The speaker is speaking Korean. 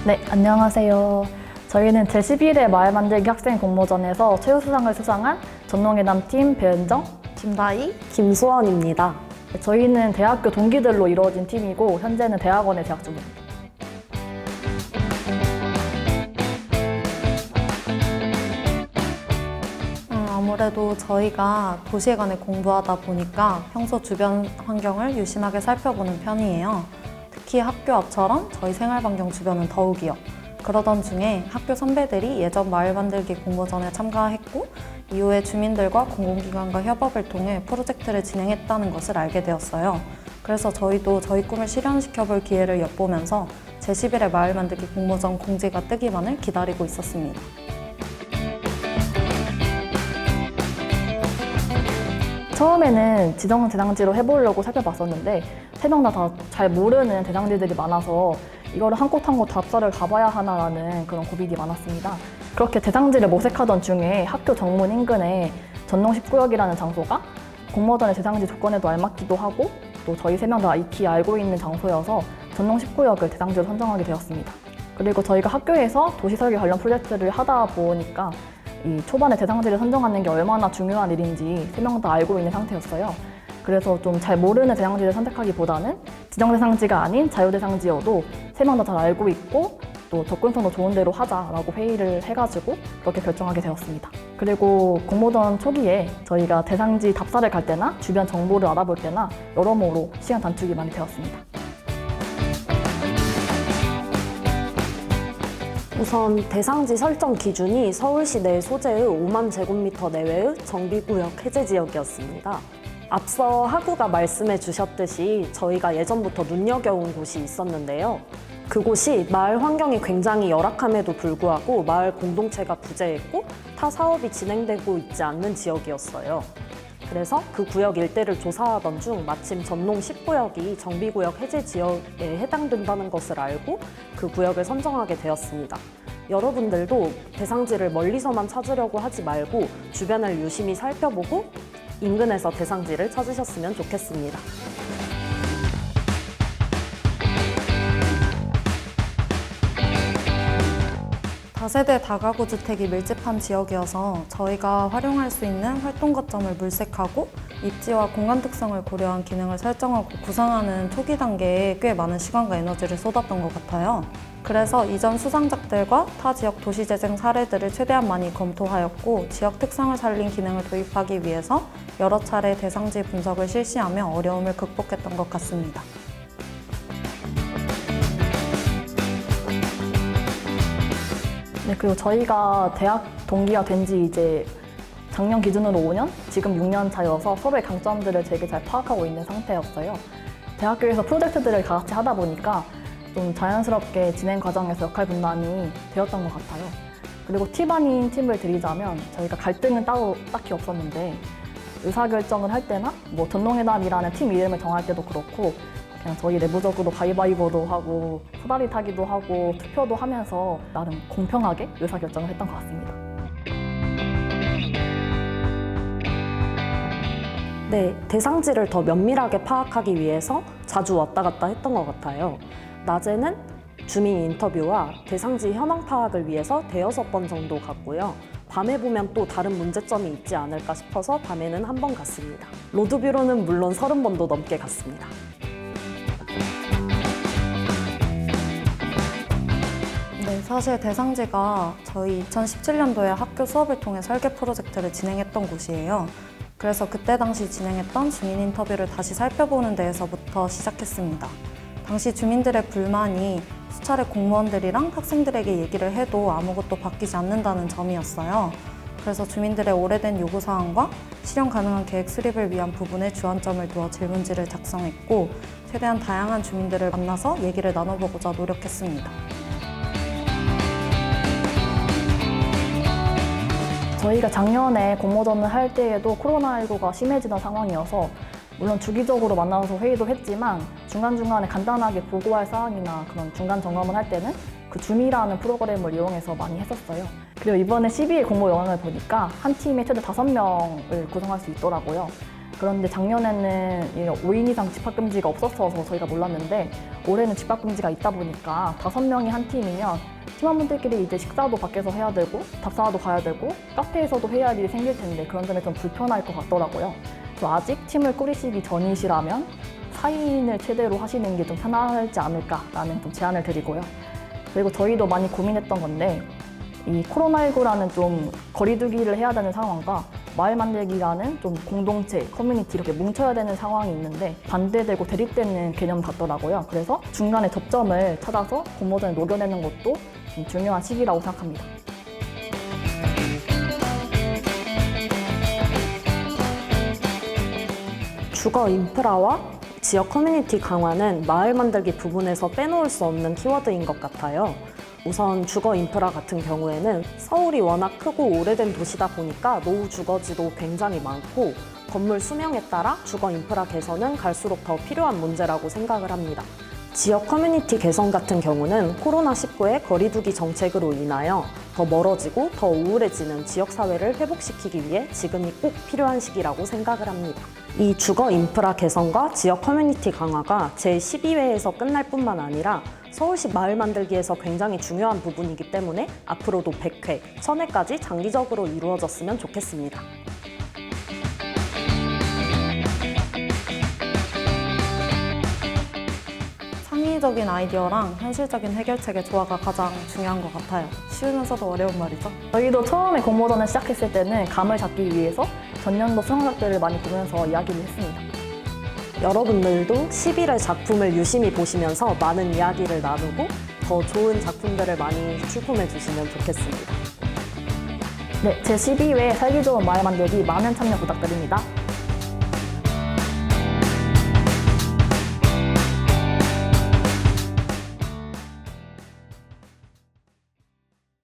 네, 안녕하세요. 저희는 제11회 마을 만들기 학생 공모전에서 최우수상을 수상한 전농예남팀 배은정, 김다희, 김소원입니다. 저희는 대학교 동기들로 이루어진 팀이고 현재는 대학원에 재학 중입니다. 아무래도 저희가 도시에 공부하다 보니까 평소 주변 환경을 유심하게 살펴보는 편이에요. 특히 학교 앞처럼 저희 생활 반경 주변은 더욱이요. 그러던 중에 학교 선배들이 예전 마을 만들기 공모전에 참가했고 이후에 주민들과 공공기관과 협업을 통해 프로젝트를 진행했다는 것을 알게 되었어요. 그래서 저희도 저희 꿈을 실현시켜볼 기회를 엿보면서 제11회 마을 만들기 공모전 공지가 뜨기만을 기다리고 있었습니다. 처음에는 지정 대상지로 해보려고 살펴봤었는데 3명 다 잘 모르는 대상지들이 많아서 이거를 한 곳 한 곳 답사를 가봐야 하나라는 그런 고민이 많았습니다. 그렇게 대상지를 모색하던 중에 학교 정문 인근에 전농 19역이라는 장소가 공모전의 대상지 조건에도 알맞기도 하고 또 저희 3명 다 익히 알고 있는 장소여서 전농 19역을 대상지로 선정하게 되었습니다. 그리고 저희가 학교에서 도시설계 관련 프로젝트를 하다 보니까 이 초반에 대상지를 선정하는 게 얼마나 중요한 일인지 3명 다 알고 있는 상태였어요. 그래서 좀 잘 모르는 대상지를 선택하기보다는 지정 대상지가 아닌 자유 대상지여도 3명 다 잘 알고 있고 또 접근성도 좋은 대로 하자라고 회의를 해가지고 그렇게 결정하게 되었습니다. 그리고 공모전 초기에 저희가 대상지 답사를 갈 때나 주변 정보를 알아볼 때나 여러모로 시간 단축이 많이 되었습니다. 우선 대상지 설정 기준이 서울시 내 소재의 5만 제곱미터 내외의 정비구역 해제지역이었습니다. 앞서 하구가 말씀해 주셨듯이 저희가 예전부터 눈여겨온 곳이 있었는데요. 그곳이 마을 환경이 굉장히 열악함에도 불구하고 마을 공동체가 부재했고 타 사업이 진행되고 있지 않는 지역이었어요. 그래서 그 구역 일대를 조사하던 중 마침 전농 10구역이 정비구역 해제 지역에 해당된다는 것을 알고 그 구역을 선정하게 되었습니다. 여러분들도 대상지를 멀리서만 찾으려고 하지 말고 주변을 유심히 살펴보고 인근에서 대상지를 찾으셨으면 좋겠습니다. 다세대 다가구 주택이 밀집한 지역이어서 저희가 활용할 수 있는 활동 거점을 물색하고 입지와 공간 특성을 고려한 기능을 설정하고 구상하는 초기 단계에 꽤 많은 시간과 에너지를 쏟았던 것 같아요. 그래서 이전 수상작들과 타 지역 도시재생 사례들을 최대한 많이 검토하였고 지역 특성을 살린 기능을 도입하기 위해서 여러 차례 대상지 분석을 실시하며 어려움을 극복했던 것 같습니다. 네, 그리고 저희가 대학 동기가 된 지 이제 작년 기준으로 5년, 지금 6년 차여서 서로의 강점들을 되게 잘 파악하고 있는 상태였어요. 대학교에서 프로젝트들을 같이 하다 보니까 좀 자연스럽게 진행 과정에서 역할 분담이 되었던 것 같아요. 그리고 팁 아닌 팁을 드리자면 저희가 갈등은 따로 딱히 없었는데 의사결정을 할 때나 뭐 전농회담이라는 팀 이름을 정할 때도 그렇고 그냥 저희 내부적으로 가위바위보도 하고 사다리 타기도 하고 투표도 하면서 나름 공평하게 의사결정을 했던 것 같습니다. 네, 대상지를 더 면밀하게 파악하기 위해서 자주 왔다 갔다 했던 것 같아요. 낮에는 주민 인터뷰와 대상지 현황 파악을 위해서 5-6번 정도 갔고요. 밤에 보면 또 다른 문제점이 있지 않을까 싶어서 밤에는 한 번 갔습니다. 로드뷰로는 물론 30번도 넘게 갔습니다. 네, 사실 대상지가 저희 2017년도에 학교 수업을 통해 설계 프로젝트를 진행했던 곳이에요. 그래서 그때 당시 진행했던 주민 인터뷰를 다시 살펴보는 데에서부터 시작했습니다. 당시 주민들의 불만이 수차례 공무원들이랑 학생들에게 얘기를 해도 아무것도 바뀌지 않는다는 점이었어요. 그래서 주민들의 오래된 요구사항과 실현 가능한 계획 수립을 위한 부분에 주안점을 두어 질문지를 작성했고 최대한 다양한 주민들을 만나서 얘기를 나눠보고자 노력했습니다. 저희가 작년에 공모전을 할 때에도 코로나19가 심해지던 상황이어서 물론 주기적으로 만나서 회의도 했지만 중간중간에 간단하게 보고할 사항이나 그런 중간 점검을 할 때는 그 줌이라는 프로그램을 이용해서 많이 했었어요. 그리고 이번에 12일 공모 영상을 보니까 한 팀에 최대 5명을 구성할 수 있더라고요. 그런데 작년에는 5인 이상 집합금지가 없었어서 저희가 몰랐는데 올해는 집합금지가 있다 보니까 5명이 한 팀이면 팀원분들끼리 이제 식사도 밖에서 해야 되고 답사도 가야 되고 카페에서도 해야 할 일이 생길 텐데 그런 점에 좀 불편할 것 같더라고요. 그래서 아직 팀을 꾸리시기 전이시라면 4인을 최대로 하시는 게 좀 편하지 않을까라는 좀 제안을 드리고요. 그리고 저희도 많이 고민했던 건데 이 코로나19라는 좀 거리두기를 해야 되는 상황과 마을 만들기라는 좀 공동체, 커뮤니티 이렇게 뭉쳐야 되는 상황이 있는데 반대되고 대립되는 개념 같더라고요. 그래서 중간에 접점을 찾아서 공모전에 녹여내는 것도 좀 중요한 시기라고 생각합니다. 주거 인프라와 지역 커뮤니티 강화는 마을 만들기 부분에서 빼놓을 수 없는 키워드인 것 같아요. 우선 주거 인프라 같은 경우에는 서울이 워낙 크고 오래된 도시다 보니까 노후 주거지도 굉장히 많고 건물 수명에 따라 주거 인프라 개선은 갈수록 더 필요한 문제라고 생각을 합니다. 지역 커뮤니티 개선 같은 경우는 코로나19의 거리두기 정책으로 인하여 더 멀어지고 더 우울해지는 지역사회를 회복시키기 위해 지금이 꼭 필요한 시기라고 생각을 합니다. 이 주거 인프라 개선과 지역 커뮤니티 강화가 제12회에서 끝날 뿐만 아니라 서울시 마을 만들기에서 굉장히 중요한 부분이기 때문에 앞으로도 100회, 1000회까지 장기적으로 이루어졌으면 좋겠습니다. 창의적인 아이디어랑 현실적인 해결책의 조화가 가장 중요한 것 같아요. 쉬우면서도 어려운 말이죠. 저희도 처음에 공모전을 시작했을 때는 감을 잡기 위해서 전년도 수상작들을 많이 보면서 이야기를 했습니다. 여러분들도 11회 작품을 유심히 보시면서 많은 이야기를 나누고 더 좋은 작품들을 많이 출품해 주시면 좋겠습니다. 네, 제12회 살기 좋은 마을 만들기 많은 참여 부탁드립니다.